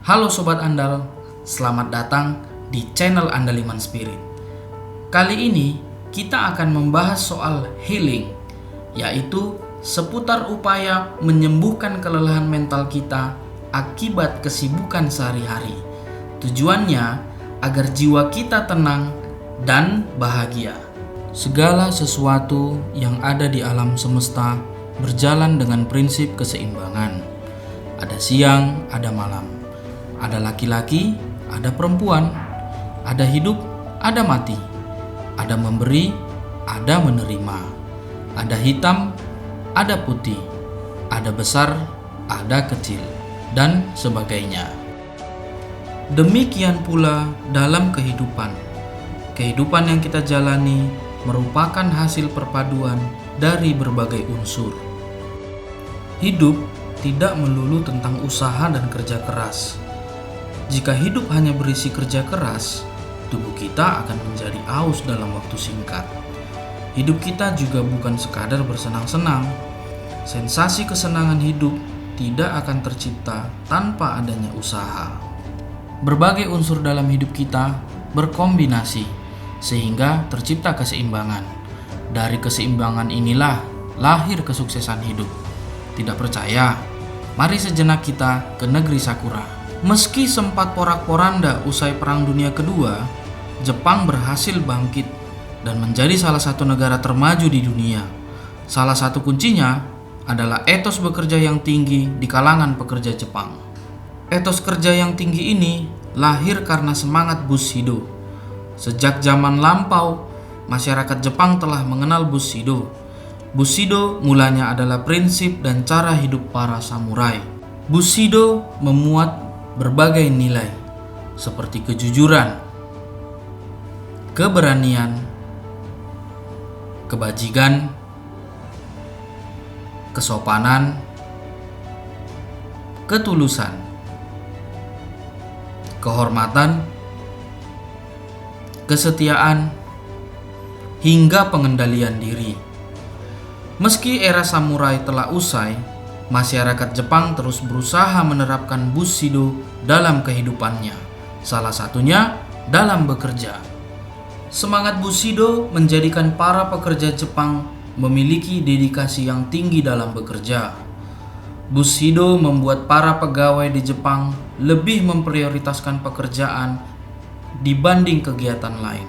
Halo Sobat Andal, selamat datang di channel Andaliman Spirit. Kali ini kita akan membahas soal healing, yaitu seputar upaya menyembuhkan kelelahan mental kita akibat kesibukan sehari-hari. Tujuannya agar jiwa kita tenang dan bahagia. Segala sesuatu yang ada di alam semesta berjalan dengan prinsip keseimbangan. Ada siang, ada malam. Ada laki-laki, ada perempuan, ada hidup, ada mati, ada memberi, ada menerima, ada hitam, ada putih, ada besar, ada kecil, dan sebagainya. Demikian pula dalam kehidupan. Kehidupan yang kita jalani merupakan hasil perpaduan dari berbagai unsur. Hidup tidak melulu tentang usaha dan kerja keras. Jika hidup hanya berisi kerja keras, tubuh kita akan menjadi aus dalam waktu singkat. Hidup kita juga bukan sekadar bersenang-senang. Sensasi kesenangan hidup tidak akan tercipta tanpa adanya usaha. Berbagai unsur dalam hidup kita berkombinasi sehingga tercipta keseimbangan. Dari keseimbangan inilah lahir kesuksesan hidup. Tidak percaya? Mari sejenak kita ke negeri Sakura. Meski sempat porak-poranda usai Perang Dunia Kedua, Jepang berhasil bangkit dan menjadi salah satu negara termaju di dunia. Salah satu kuncinya adalah etos bekerja yang tinggi di kalangan pekerja Jepang. Etos kerja yang tinggi ini lahir karena semangat Bushido. Sejak zaman lampau, masyarakat Jepang telah mengenal Bushido. Bushido mulanya adalah prinsip dan cara hidup para samurai. Bushido memuat berbagai nilai seperti kejujuran, keberanian, kebajikan, kesopanan, ketulusan, kehormatan, kesetiaan, hingga pengendalian diri. Meski era samurai telah usai, masyarakat Jepang terus berusaha menerapkan Bushido dalam kehidupannya, salah satunya dalam bekerja. Semangat Bushido menjadikan para pekerja Jepang memiliki dedikasi yang tinggi dalam bekerja. Bushido membuat para pegawai di Jepang lebih memprioritaskan pekerjaan dibanding kegiatan lain.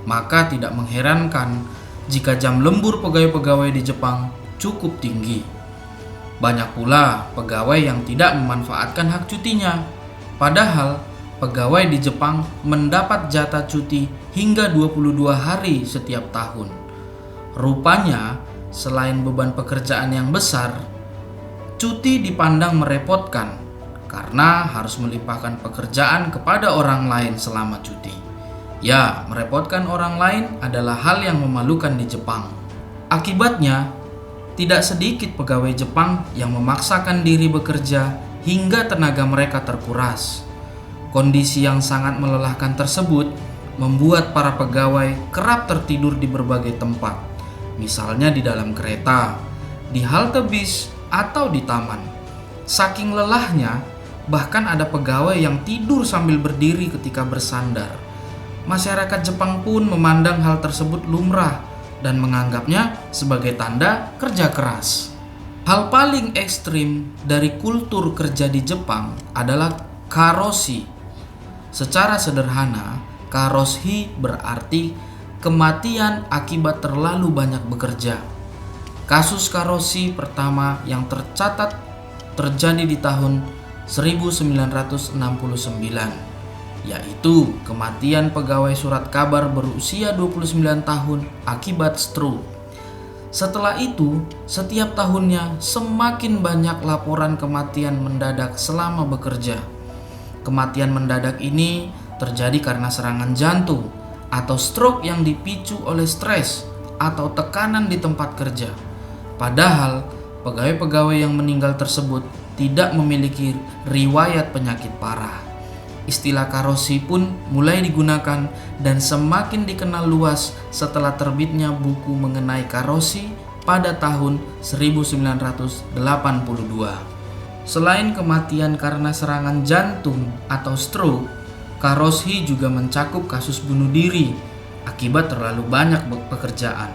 Maka tidak mengherankan jika jam lembur pegawai-pegawai di Jepang cukup tinggi. Banyak pula pegawai yang tidak memanfaatkan hak cutinya. Padahal pegawai di Jepang mendapat jatah cuti hingga 22 hari setiap tahun. Rupanya, selain beban pekerjaan yang besar, cuti dipandang merepotkan karena harus melimpahkan pekerjaan kepada orang lain selama cuti. Ya, merepotkan orang lain adalah hal yang memalukan di Jepang. Akibatnya, tidak sedikit pegawai Jepang yang memaksakan diri bekerja hingga tenaga mereka terkuras. Kondisi yang sangat melelahkan tersebut membuat para pegawai kerap tertidur di berbagai tempat, misalnya di dalam kereta, di halte bis, atau di taman. Saking lelahnya, bahkan ada pegawai yang tidur sambil berdiri ketika bersandar. Masyarakat Jepang pun memandang hal tersebut lumrah dan menganggapnya sebagai tanda kerja keras. Hal paling ekstrim dari kultur kerja di Jepang adalah karoshi. Secara sederhana, karoshi berarti kematian akibat terlalu banyak bekerja. Kasus karoshi pertama yang tercatat terjadi di tahun 1969, yaitu kematian pegawai surat kabar berusia 29 tahun akibat stroke. Setelah itu, setiap tahunnya semakin banyak laporan kematian mendadak selama bekerja. Kematian mendadak ini terjadi karena serangan jantung atau stroke yang dipicu oleh stres atau tekanan di tempat kerja. Padahal, pegawai-pegawai yang meninggal tersebut tidak memiliki riwayat penyakit parah. Istilah karoshi pun mulai digunakan dan semakin dikenal luas setelah terbitnya buku mengenai karoshi pada tahun 1982. Selain kematian karena serangan jantung atau stroke, Karoshi juga mencakup kasus bunuh diri akibat terlalu banyak pekerjaan.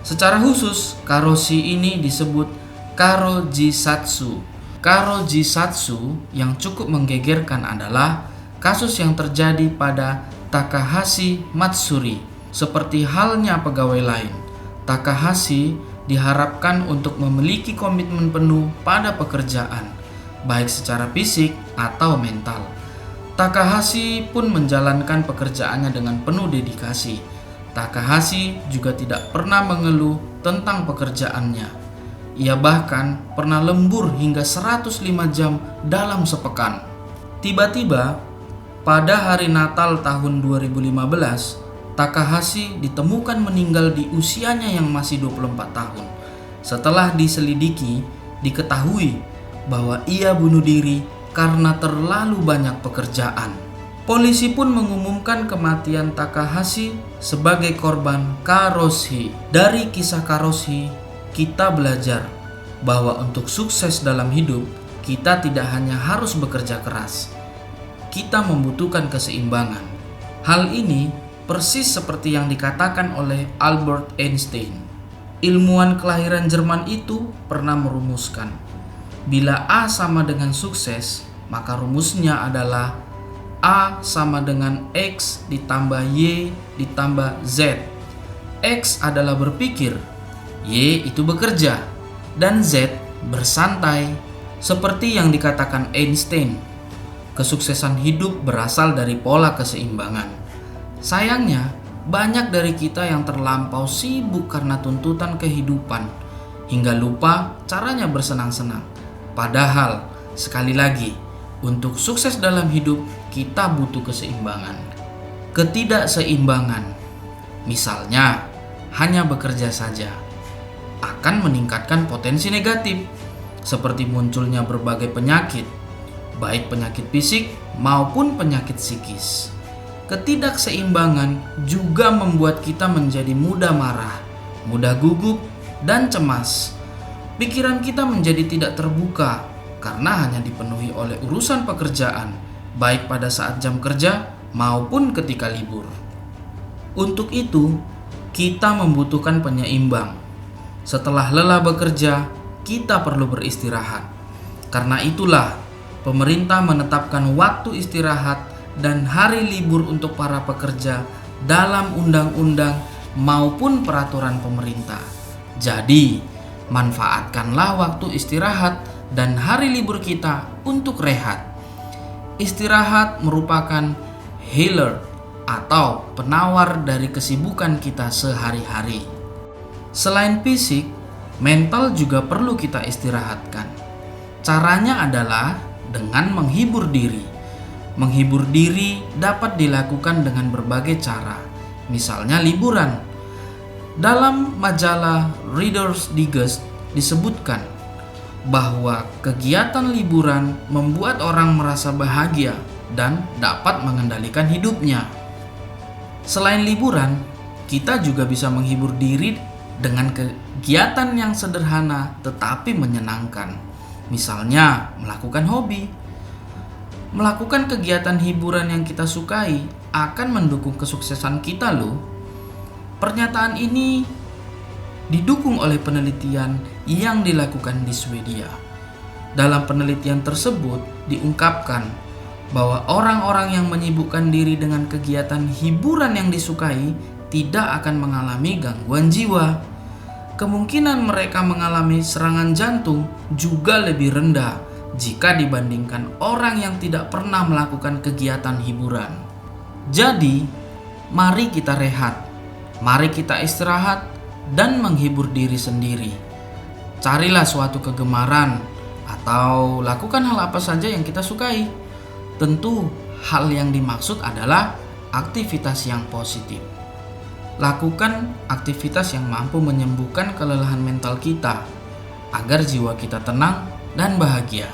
Secara khusus, Karoshi ini disebut Karojisatsu. Karojisatsu yang cukup menggegerkan adalah kasus yang terjadi pada Takahashi Matsuri. Seperti halnya pegawai lain, Takahashi diharapkan untuk memiliki komitmen penuh pada pekerjaan, baik secara fisik atau mental. Takahashi pun menjalankan pekerjaannya dengan penuh dedikasi. Takahashi juga tidak pernah mengeluh tentang pekerjaannya. Ia bahkan pernah lembur hingga 105 jam dalam sepekan. Tiba-tiba, pada hari Natal tahun 2015, Takahashi ditemukan meninggal di usianya yang masih 24 tahun. Setelah diselidiki, diketahui bahwa ia bunuh diri karena terlalu banyak pekerjaan. Polisi pun mengumumkan kematian Takahashi sebagai korban Karoshi. Dari kisah Karoshi, kita belajar bahwa untuk sukses dalam hidup, kita tidak hanya harus bekerja keras. Kita membutuhkan keseimbangan. Hal ini persis seperti yang dikatakan oleh Albert Einstein. Ilmuwan kelahiran Jerman itu pernah merumuskan, bila A sama dengan sukses, maka rumusnya adalah A sama dengan X ditambah Y ditambah Z. X adalah berpikir, Y itu bekerja, dan Z bersantai. Seperti yang dikatakan Einstein, kesuksesan hidup berasal dari pola keseimbangan. Sayangnya, banyak dari kita yang terlampau sibuk karena tuntutan kehidupan, hingga lupa caranya bersenang-senang. Padahal, sekali lagi, untuk sukses dalam hidup, kita butuh keseimbangan. Ketidakseimbangan, misalnya hanya bekerja saja, akan meningkatkan potensi negatif, seperti munculnya berbagai penyakit, baik penyakit fisik maupun penyakit psikis. Ketidakseimbangan juga membuat kita menjadi mudah marah, mudah gugup, dan cemas. Pikiran kita menjadi tidak terbuka karena hanya dipenuhi oleh urusan pekerjaan, baik pada saat jam kerja maupun ketika libur. Untuk itu, kita membutuhkan penyeimbang. Setelah lelah bekerja, kita perlu beristirahat. Karena itulah, pemerintah menetapkan waktu istirahat dan hari libur untuk para pekerja dalam undang-undang maupun peraturan pemerintah. Jadi, manfaatkanlah waktu istirahat dan hari libur kita untuk rehat. Istirahat merupakan healer atau penawar dari kesibukan kita sehari-hari. Selain fisik, mental juga perlu kita istirahatkan. Caranya adalah dengan menghibur diri. Menghibur diri dapat dilakukan dengan berbagai cara, misalnya liburan. Dalam majalah Reader's Digest disebutkan bahwa kegiatan liburan membuat orang merasa bahagia dan dapat mengendalikan hidupnya. Selain liburan, kita juga bisa menghibur diri dengan kegiatan yang sederhana tetapi menyenangkan. Misalnya, melakukan hobi. Melakukan kegiatan hiburan yang kita sukai akan mendukung kesuksesan kita loh. Pernyataan ini didukung oleh penelitian yang dilakukan di Swedia. Dalam penelitian tersebut diungkapkan bahwa orang-orang yang menyibukkan diri dengan kegiatan hiburan yang disukai tidak akan mengalami gangguan jiwa. Kemungkinan mereka mengalami serangan jantung juga lebih rendah jika dibandingkan orang yang tidak pernah melakukan kegiatan hiburan. Jadi, mari kita rehat, mari kita istirahat dan menghibur diri sendiri. Carilah suatu kegemaran atau lakukan hal apa saja yang kita sukai. Tentu, hal yang dimaksud adalah aktivitas yang positif. Lakukan aktivitas yang mampu menyembuhkan kelelahan mental kita agar jiwa kita tenang dan bahagia.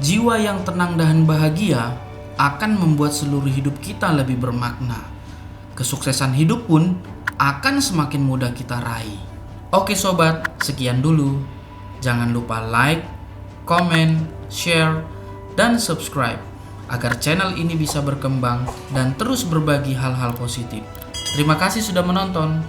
Jiwa yang tenang dan bahagia akan membuat seluruh hidup kita lebih bermakna. Kesuksesan hidup pun akan semakin mudah kita raih. Oke sobat, sekian dulu. Jangan lupa like, komen, share, dan subscribe agar channel ini bisa berkembang dan terus berbagi hal-hal positif. Terima kasih sudah menonton.